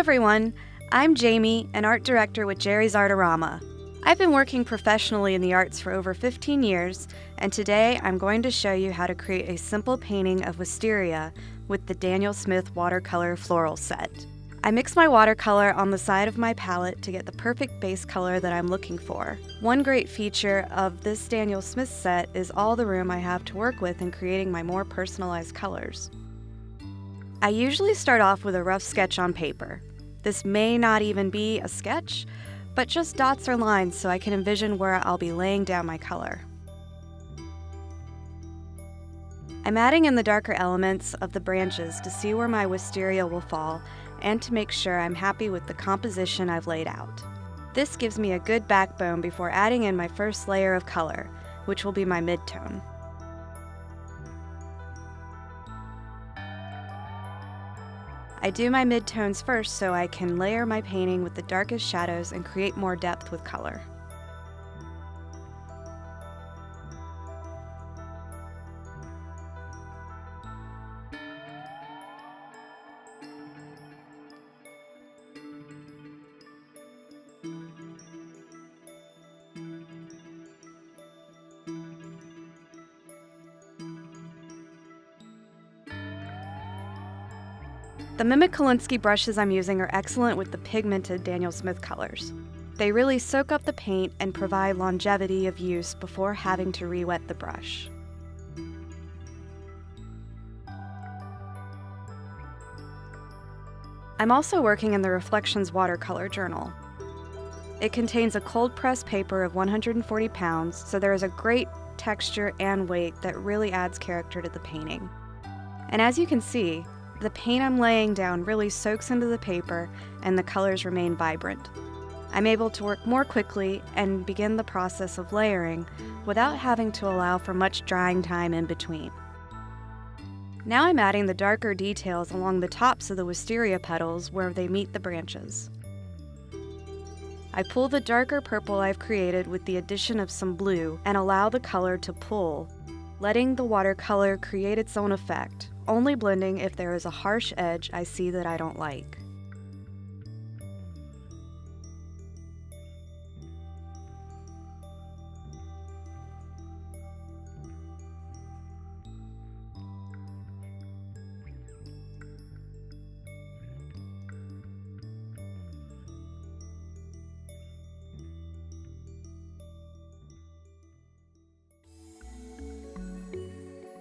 everyone, I'm Jaime, an art director with Jerry's Artorama. I've been working professionally in the arts for over 15 years, and today I'm going to show you how to create a simple painting of Wisteria with the Daniel Smith Watercolor Floral set. I mix my watercolor on the side of my palette to get the perfect base color that I'm looking for. One great feature of this Daniel Smith set is all the room I have to work with in creating my more personalized colors. I usually start off with a rough sketch on paper. This may not even be a sketch, but just dots or lines so I can envision where I'll be laying down my color. I'm adding in the darker elements of the branches to see where my wisteria will fall and to make sure I'm happy with the composition I've laid out. This gives me a good backbone before adding in my first layer of color, which will be my midtone. I do my midtones first so I can layer my painting with the darkest shadows and create more depth with color. The Mimic-Kolinsky brushes I'm using are excellent with the pigmented Daniel Smith colors. They really soak up the paint and provide longevity of use before having to re-wet the brush. I'm also working in the Reflections watercolor journal. It contains a cold press paper of 140 pounds, so there is a great texture and weight that really adds character to the painting. And as you can see, the paint I'm laying down really soaks into the paper and the colors remain vibrant. I'm able to work more quickly and begin the process of layering without having to allow for much drying time in between. Now I'm adding the darker details along the tops of the wisteria petals where they meet the branches. I pull the darker purple I've created with the addition of some blue and allow the color to pull, letting the watercolor create its own effect, only blending if there is a harsh edge I see that I don't like.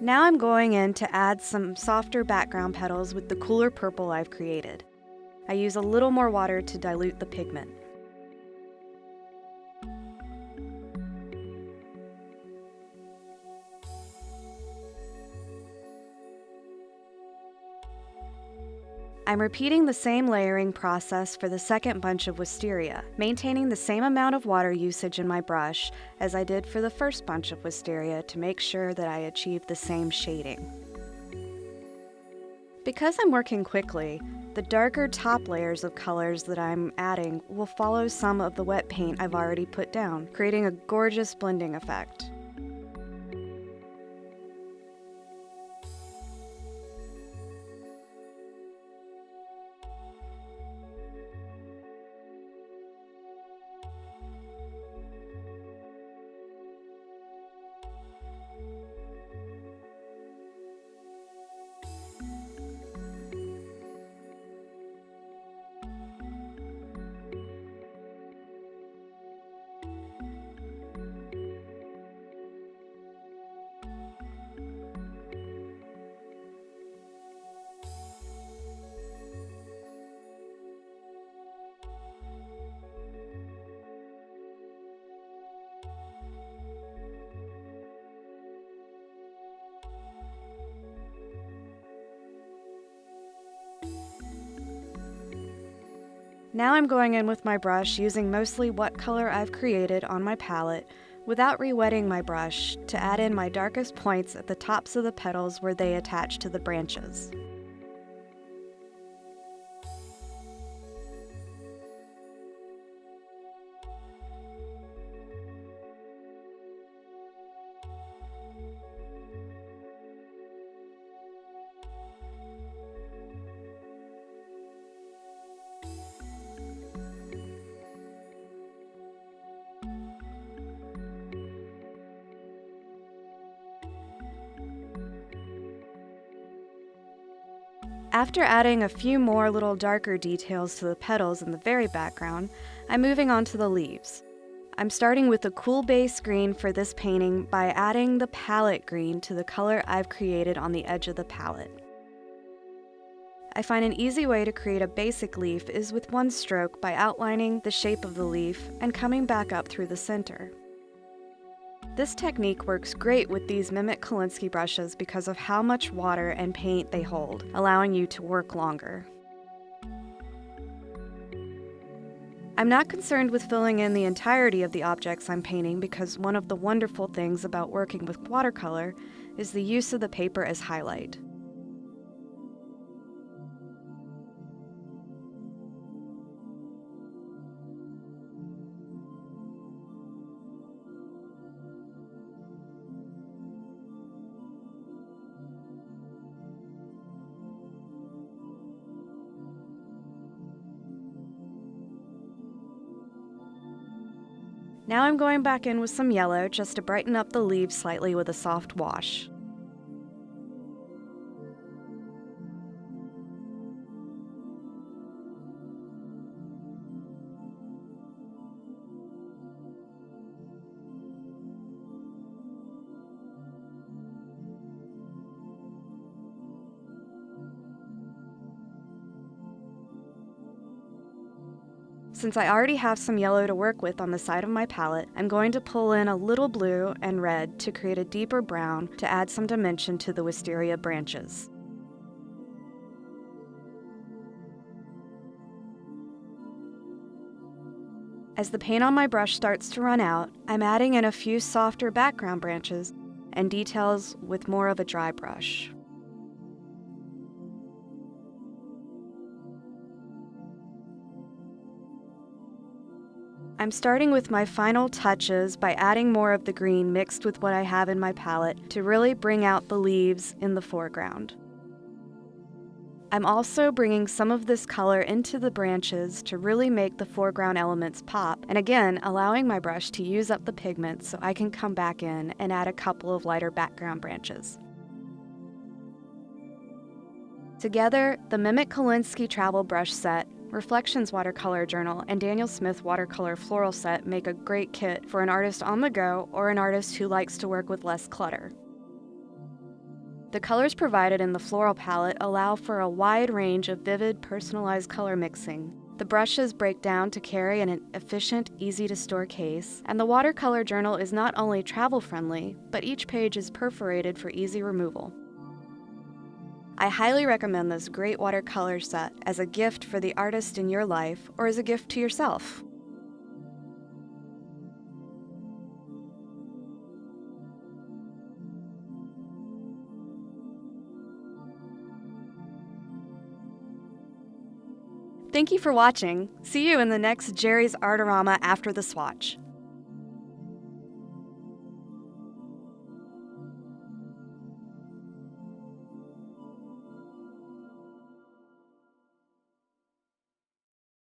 Now I'm going in to add some softer background petals with the cooler purple I've created. I use a little more water to dilute the pigment. I'm repeating the same layering process for the second bunch of wisteria, maintaining the same amount of water usage in my brush as I did for the first bunch of wisteria to make sure that I achieve the same shading. Because I'm working quickly, the darker top layers of colors that I'm adding will follow some of the wet paint I've already put down, creating a gorgeous blending effect. Now I'm going in with my brush using mostly what color I've created on my palette without re-wetting my brush to add in my darkest points at the tops of the petals where they attach to the branches. After adding a few more little darker details to the petals in the very background, I'm moving on to the leaves. I'm starting with a cool base green for this painting by adding the palette green to the color I've created on the edge of the palette. I find an easy way to create a basic leaf is with one stroke by outlining the shape of the leaf and coming back up through the center. This technique works great with these Mimic Kolinsky brushes because of how much water and paint they hold, allowing you to work longer. I'm not concerned with filling in the entirety of the objects I'm painting because one of the wonderful things about working with watercolor is the use of the paper as highlight. Now I'm going back in with some yellow just to brighten up the leaves slightly with a soft wash. Since I already have some yellow to work with on the side of my palette, I'm going to pull in a little blue and red to create a deeper brown to add some dimension to the Wisteria branches. As the paint on my brush starts to run out, I'm adding in a few softer background branches and details with more of a dry brush. I'm starting with my final touches by adding more of the green mixed with what I have in my palette to really bring out the leaves in the foreground. I'm also bringing some of this color into the branches to really make the foreground elements pop, and again, allowing my brush to use up the pigment so I can come back in and add a couple of lighter background branches. Together, the Mimic Kolinsky Travel Brush Set, Reflections Watercolor Journal, and Daniel Smith Watercolor Floral Set make a great kit for an artist on the go or an artist who likes to work with less clutter. The colors provided in the floral palette allow for a wide range of vivid, personalized color mixing. The brushes break down to carry in an efficient, easy-to-store case, and the watercolor journal is not only travel-friendly, but each page is perforated for easy removal. I highly recommend this great watercolor set as a gift for the artist in your life or as a gift to yourself. Thank you for watching. See you in the next Jerry's Artorama after the swatch.